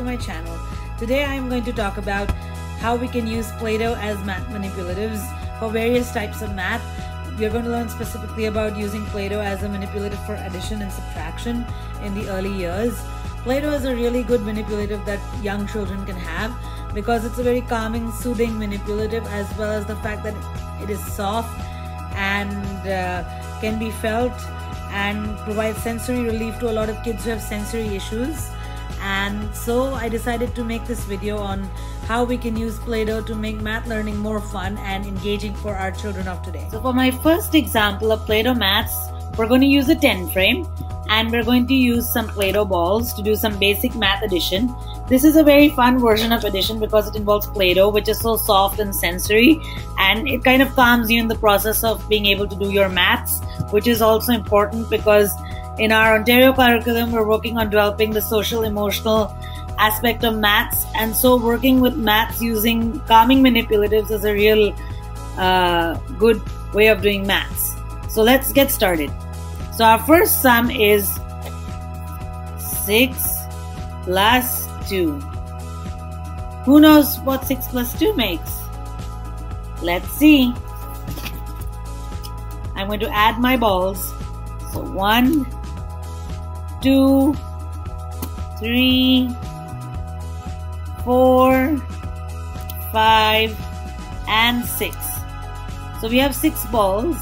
my channel. Today I am going to talk about how we can use Play-Doh as math manipulatives for various types of math. We are going to learn specifically about using Play-Doh as a manipulative for addition and subtraction in the early years. Play-Doh is a really good manipulative that young children can have because it's a very calming, soothing manipulative, as well as the fact that it is soft and can be felt and provide sensory relief to a lot of kids who have sensory issues. And so I decided to make this video on how we can use Play-Doh to make math learning more fun and engaging for our children of today. So for my first example of Play-Doh maths, we're going to use a 10 frame and we're going to use some Play-Doh balls to do some basic math addition. This is a very fun version of addition because it involves Play-Doh, which is so soft and sensory, and it kind of calms you in the process of being able to do your maths, which is also important because in our Ontario curriculum, we're working on developing the social emotional aspect of maths, and so working with maths using calming manipulatives is a real good way of doing maths. So let's get started. So our first sum is 6 plus 2. Who knows what 6 plus 2 makes? Let's see. I'm going to add my balls. So 1, 2, 3, 4, 5, and 6. So we have 6 balls.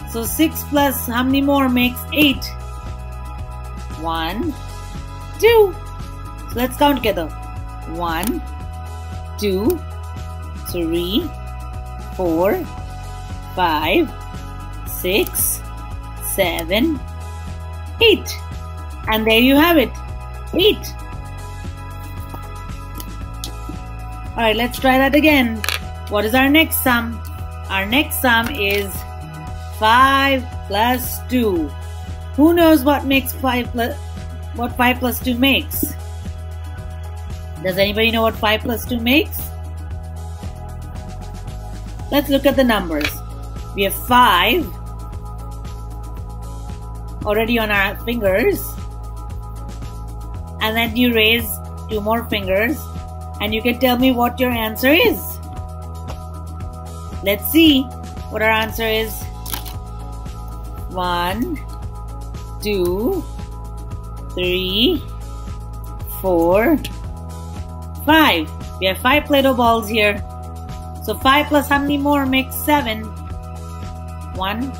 So 6 plus how many more makes 8? 1, 2. So let's count together. 1, 2, 3, 4, 5, 6, 7, 8. And there you have it. 8. Alright, let's try that again. What is our next sum? Our next sum is 5 plus 2. Who knows what 5 plus 2 makes? Does anybody know what 5 plus 2 makes? Let's look at the numbers. We have 5 already on our fingers, and then you raise 2 more fingers and you can tell me what your answer is. Let's see what our answer is. 1, 2, 3, 4, 5. We have 5 Play-Doh balls here. So 5 plus how many more makes 7? 1,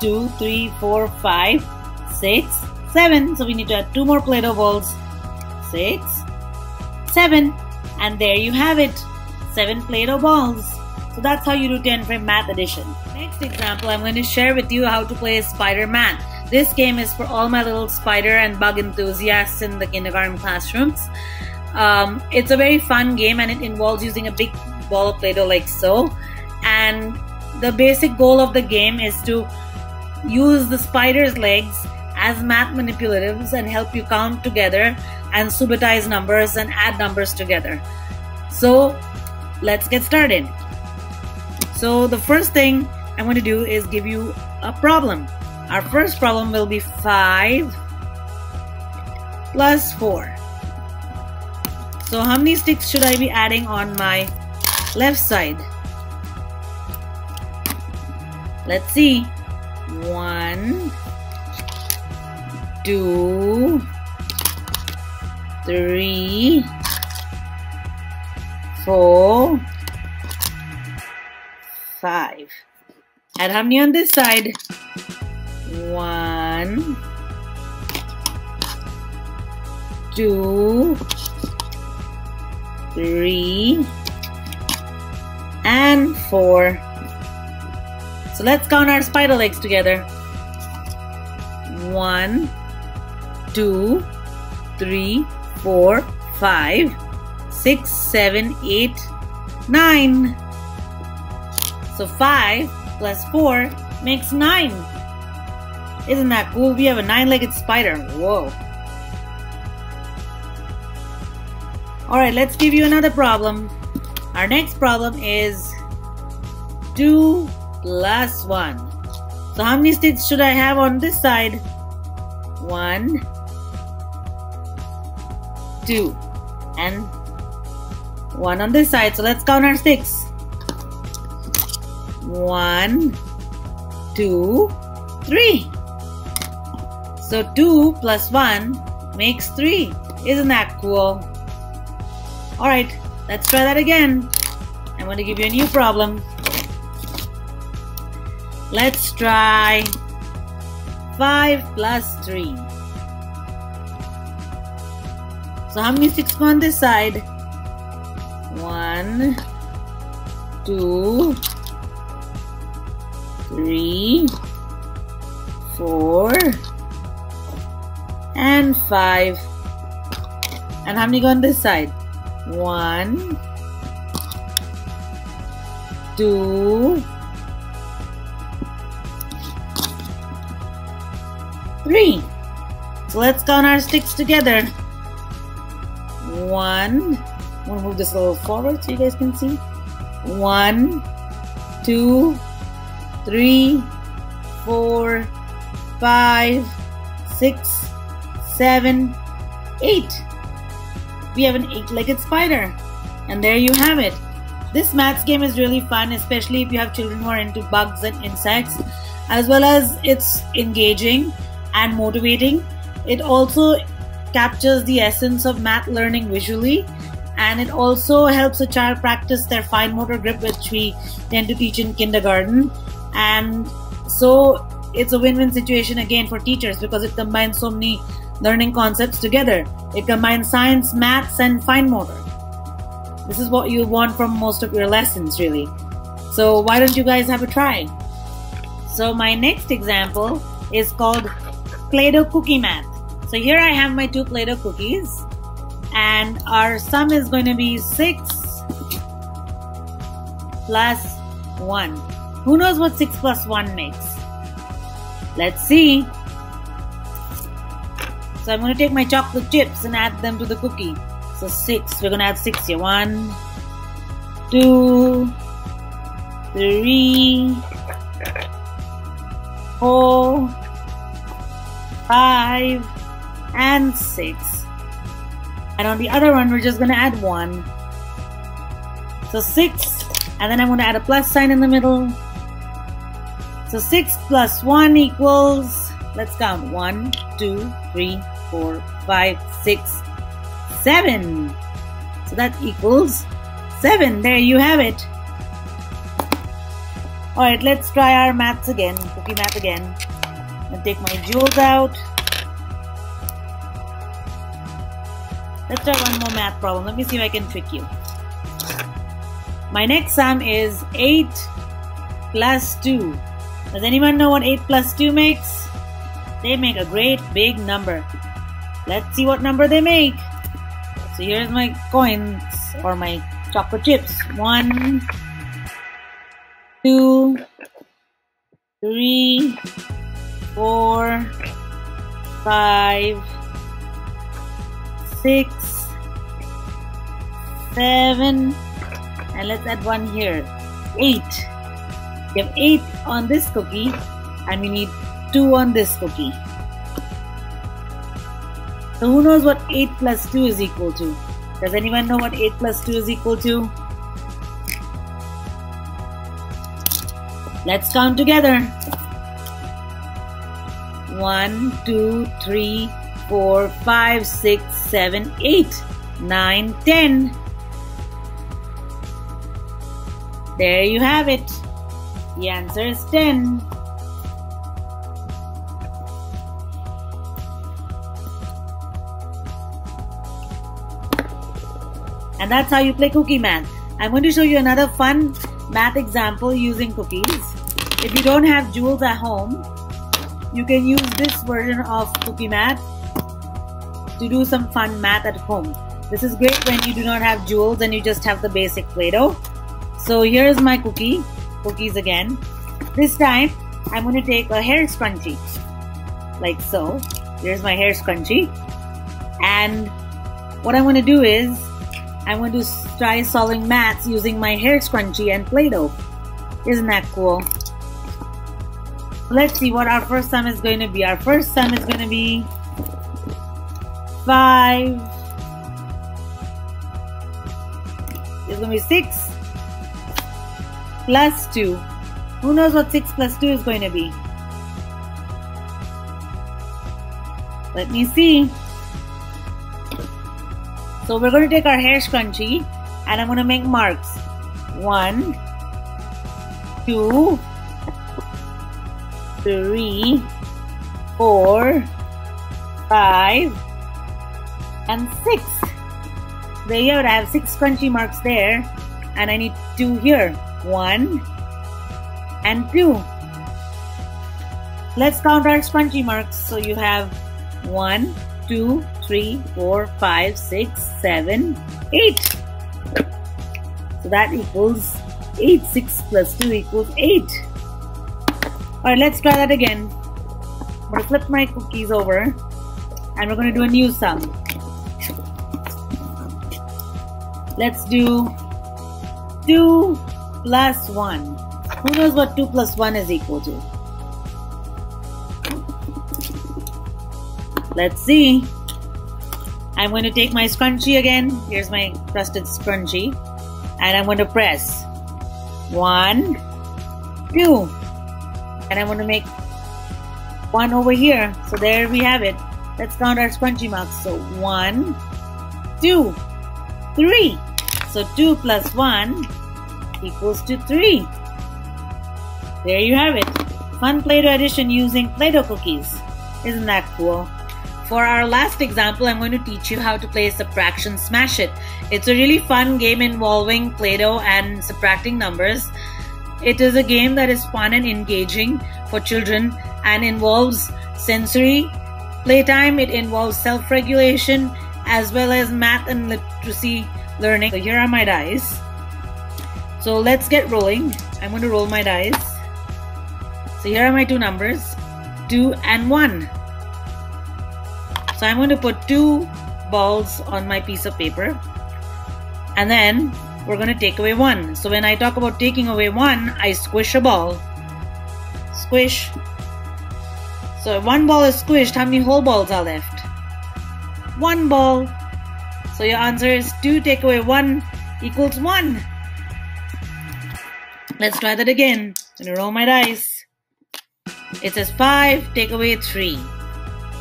2, 3, 4, 5, 6, 7. So we need to add 2 more Play-Doh balls. 6, 7. And there you have it. 7 Play-Doh balls. So that's how you do 10 frame math addition. Next example, I'm going to share with you how to play Spider Man. This game is for all my little spider and bug enthusiasts in the kindergarten classrooms. It's a very fun game and it involves using a big ball of Play-Doh like so. And the basic goal of the game is to use the spider's legs as math manipulatives and help you count together and subitize numbers and add numbers together. So let's get started. So the first thing I'm going to do is give you a problem. Our first problem will be 5 plus 4. So how many sticks should I be adding on my left side? Let's see. 1, 2, 3, 4, 5. And how many on this side? 1, 2, 3, and 4. So let's count our spider legs together. 1, 2, 3, 4, 5, 6, 7, 8, 9. So 5 plus 4 makes 9. Isn't that cool? We have a 9-legged spider. Whoa. Alright, let's give you another problem. Our next problem is 2 plus 1. So how many sticks should I have on this side? 1, 2. and 1 on this side. So let's count our sticks. 1, 2, 3. So 2 plus 1 makes 3. Isn't that cool? Alright, let's try that again. I'm going to give you a new problem. Let's try 5 plus 3. So how many sticks go on this side? 1, 2, 3, 4, and 5. And how many go on this side? 1, 2, 3. So let's count our sticks together. 1. I'm going to move this a little forward so you guys can see. 1, 2, 3, 4, 5, 6, 7, 8. We have an 8-legged spider. And there you have it. This maths game is really fun, especially if you have children who are into bugs and insects, as well as it's engaging and motivating. It also captures the essence of math learning visually, and it also helps a child practice their fine motor grip, which we tend to teach in kindergarten. And so it's a win-win situation again for teachers because it combines so many learning concepts together. It combines science, maths, and fine motor. This is what you want from most of your lessons, really. So why don't you guys have a try? So my next example is called Play-Doh cookie math. So here I have my 2 Play-Doh cookies, and our sum is going to be 6 plus 1. Who knows what 6 plus 1 makes? Let's see. So I'm going to take my chocolate chips and add them to the cookie. So 6, we're going to add 6 here. 1, 2, 3, 4, 5, and 6. And on the other one, we're just going to add 1. So 6, and then I'm going to add a plus sign in the middle. So 6 plus 1 equals, let's count, 1, 2, 3, 4, 5, 6, 7. So that equals 7. There you have it. Alright, let's try our maths again, cookie math again. I'll take my jewels out. Let's try one more math problem. Let me see if I can trick you. My next sum is 8 plus 2. Does anyone know what 8 plus 2 makes? They make a great big number. Let's see what number they make. So here's my coins or my chocolate chips. 1, 2, 3, 4, 5, 6, 7, and let's add 1 here. 8. We have 8 on this cookie, and we need 2 on this cookie. So who knows what 8 plus 2 is equal to? Does anyone know what 8 plus 2 is equal to? Let's count together. 1, 2, 3, 4, 5, 6, 7, 8, 9, 10. There you have it. The answer is 10. And that's how you play cookie math. I'm going to show you another fun math example using cookies. If you don't have jewels at home, you can use this version of cookie math to do some fun math at home. This is great when you do not have jewels and you just have the basic Play-Doh. So here's my cookies again. This time, I'm going to take a hair scrunchie, like so. Here's my hair scrunchie. And what I'm going to do is, I'm going to try solving maths using my hair scrunchie and Play-Doh. Isn't that cool? Let's see what our first sum is going to be. Our first sum is going to be 5 is going to be 6 plus 2. Who knows what 6 plus 2 is going to be? Let me see. So we're going to take our hair scrunchie and I'm going to make marks. 1, 2, 3, 4, 5, and 6. There you have it. I have 6 scrunchie marks there, and I need 2 here. 1 and 2. Let's count our scrunchie marks. So you have 1, 2, 3, 4, 5, 6, 7, 8. So that equals 8. 6 plus 2 equals 8. Alright, let's try that again. I'm going to flip my cookies over and we're going to do a new sum. Let's do 2 plus 1. Who knows what 2 plus 1 is equal to? Let's see. I'm going to take my scrunchie again. Here's my trusted scrunchie. And I'm going to press 1, 2. And I'm going to make 1 over here. So there we have it. Let's count our scrunchie marks. So 1, 2, 3. So 2 plus 1 equals to 3. There you have it. Fun Play-Doh addition using Play-Doh cookies. Isn't that cool? For our last example, I'm going to teach you how to play Subtraction Smash It. It's a really fun game involving Play-Doh and subtracting numbers. It is a game that is fun and engaging for children and involves sensory playtime. It involves self-regulation as well as math and literacy learning. So here are my dice. So let's get rolling. I'm going to roll my dice. So here are my 2 numbers, 2 and 1. So I'm going to put 2 balls on my piece of paper and then we're going to take away 1. So when I talk about taking away 1, I squish a ball. Squish. So if 1 ball is squished, how many whole balls are left? 1 ball. So your answer is 2 take away 1 equals 1. Let's try that again. I'm going to roll my dice. It says 5 take away 3.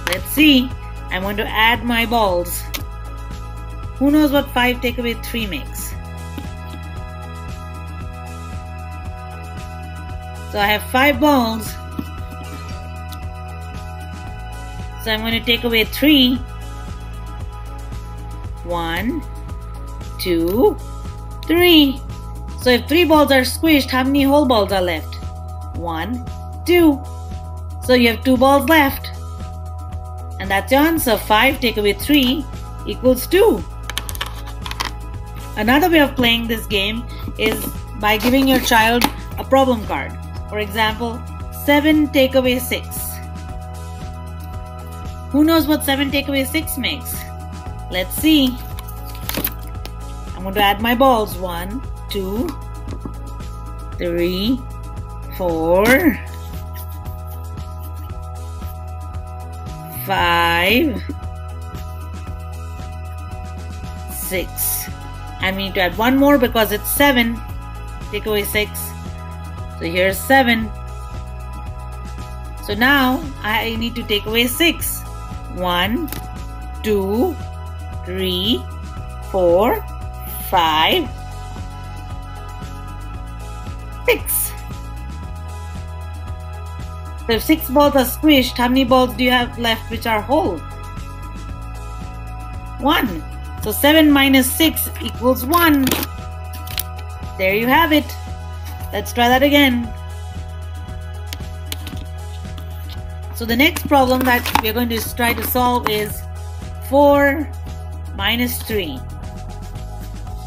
Let's see. I'm going to add my balls. Who knows what 5 take away 3 makes? So I have 5 balls. So I'm going to take away 3. 1, 2, 3. So if 3 balls are squished, how many whole balls are left? 1, 2. So you have 2 balls left. And that's your answer. 5 take away 3 equals 2. Another way of playing this game is by giving your child a problem card. For example, 7 take away 6. Who knows what 7 take away 6 makes? Let's see. I'm going to add my balls. 1, 2, 3, 4, 5, 6. And we need to add 1 more because it's 7. Take away 6. So here's 7. So now I need to take away 6. 1, 2, 3, 4, 5, 6. So if 6 balls are squished, how many balls do you have left which are whole? 1. So 7 minus 6 equals 1. There you have it. Let's try that again. So the next problem that we're going to try to solve is 4 minus 3.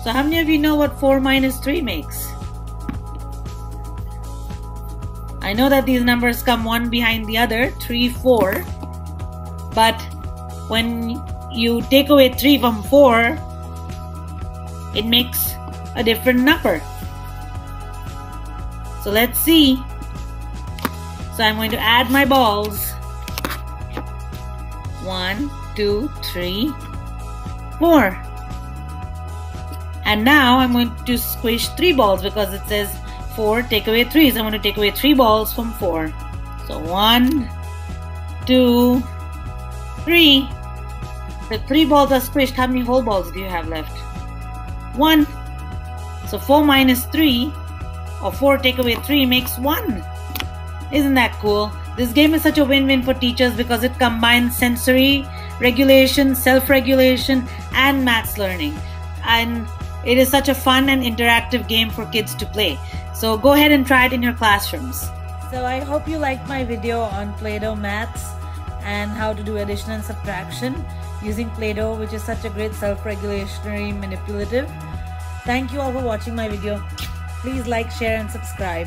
So how many of you know what 4 minus 3 makes? I know that these numbers come one behind the other, 3, 4. But when you take away 3 from 4, it makes a different number. So let's see. So I'm going to add my balls. 1, 2, 3, 4. And now I'm going to squish 3 balls because it says 4, take away 3. So I'm going to take away 3 balls from 4. So 1, 2, 3. The 3 balls are squished. How many whole balls do you have left? 1. So 4 minus 3, or 4 take away 3 makes 1. Isn't that cool? This game is such a win-win for teachers because it combines sensory regulation, self-regulation, and maths learning. And it is such a fun and interactive game for kids to play. So go ahead and try it in your classrooms. So I hope you liked my video on Play-Doh maths and how to do addition and subtraction using Play-Doh, which is such a great self-regulatory manipulative. Thank you all for watching my video. Please like, share, and subscribe.